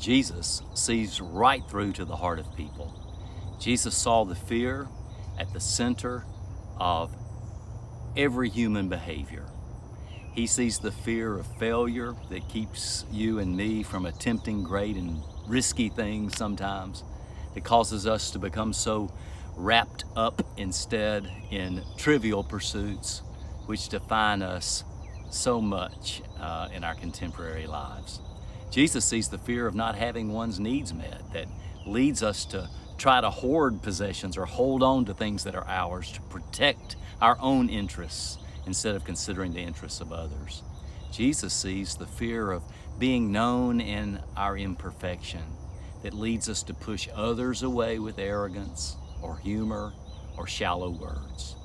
Jesus sees right through to the heart of people. Jesus saw the fear at the center of every human behavior. He sees the fear of failure that keeps you and me from attempting great and risky things sometimes, that causes us to become so wrapped up instead in trivial pursuits which define us so much in our contemporary lives. Jesus sees the fear of not having one's needs met that leads us to try to hoard possessions or hold on to things that are ours to protect our own interests instead of considering the interests of others. Jesus sees the fear of being known in our imperfection that leads us to push others away with arrogance or humor or shallow words.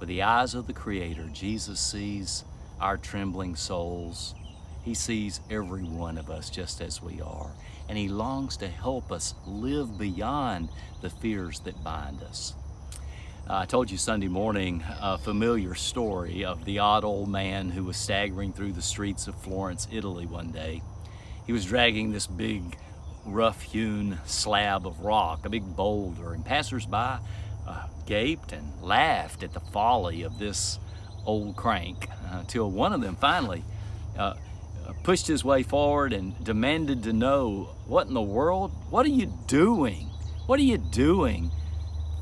With the eyes of the Creator, Jesus sees our trembling souls. He sees every one of us just as we are, and He longs to help us live beyond the fears that bind us. I told you Sunday morning a familiar story of the odd old man who was staggering through the streets of Florence, Italy one day. He was dragging this big, rough-hewn slab of rock, a big boulder, and passers-by gaped and laughed at the folly of this old crank until one of them finally pushed his way forward and demanded to know, "What in the world? What are you doing? What are you doing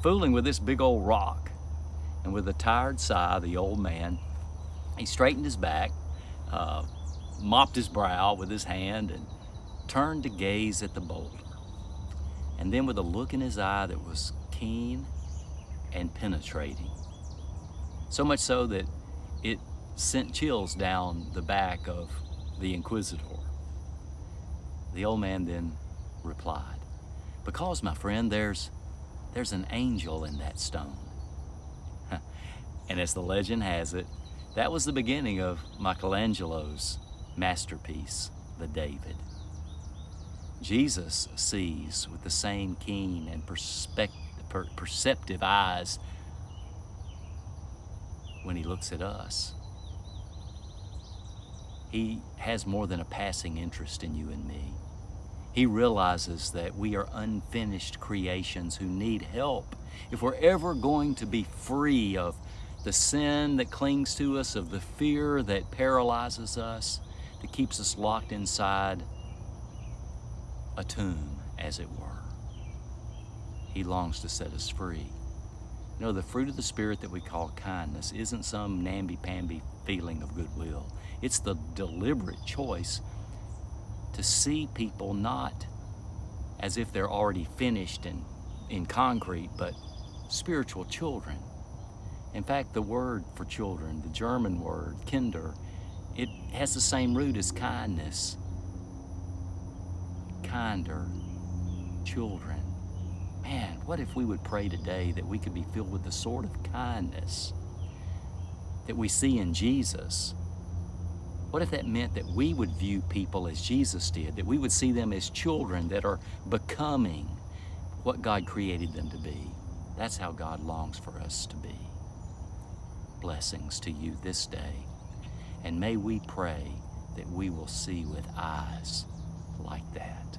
fooling with this big old rock?" And with a tired sigh, the old man, he straightened his back, mopped his brow with his hand, and turned to gaze at the boulder. And then with a look in his eye that was keen and penetrating, so much so that it sent chills down the back of the inquisitor, the old man then replied, "Because, my friend, there's an angel in that stone." And as the legend has it, that was the beginning of Michelangelo's masterpiece, the David. Jesus sees with the same keen and perceptive eyes when He looks at us. He has more than a passing interest in you and me. He realizes that we are unfinished creations who need help. If we're ever going to be free of the sin that clings to us, of the fear that paralyzes us, that keeps us locked inside a tomb, as it were, He longs to set us free. You know, the fruit of the Spirit that we call kindness isn't some namby-pamby feeling of goodwill. It's the deliberate choice to see people not as if they're already finished and in concrete, but spiritual children. In fact, the word for children, the German word, Kinder, it has the same root as kindness. Kinder children. Man, what if we would pray today that we could be filled with the sort of kindness that we see in Jesus? What if that meant that we would view people as Jesus did, that we would see them as children that are becoming what God created them to be? That's how God longs for us to be. Blessings to you this day, and may we pray that we will see with eyes like that.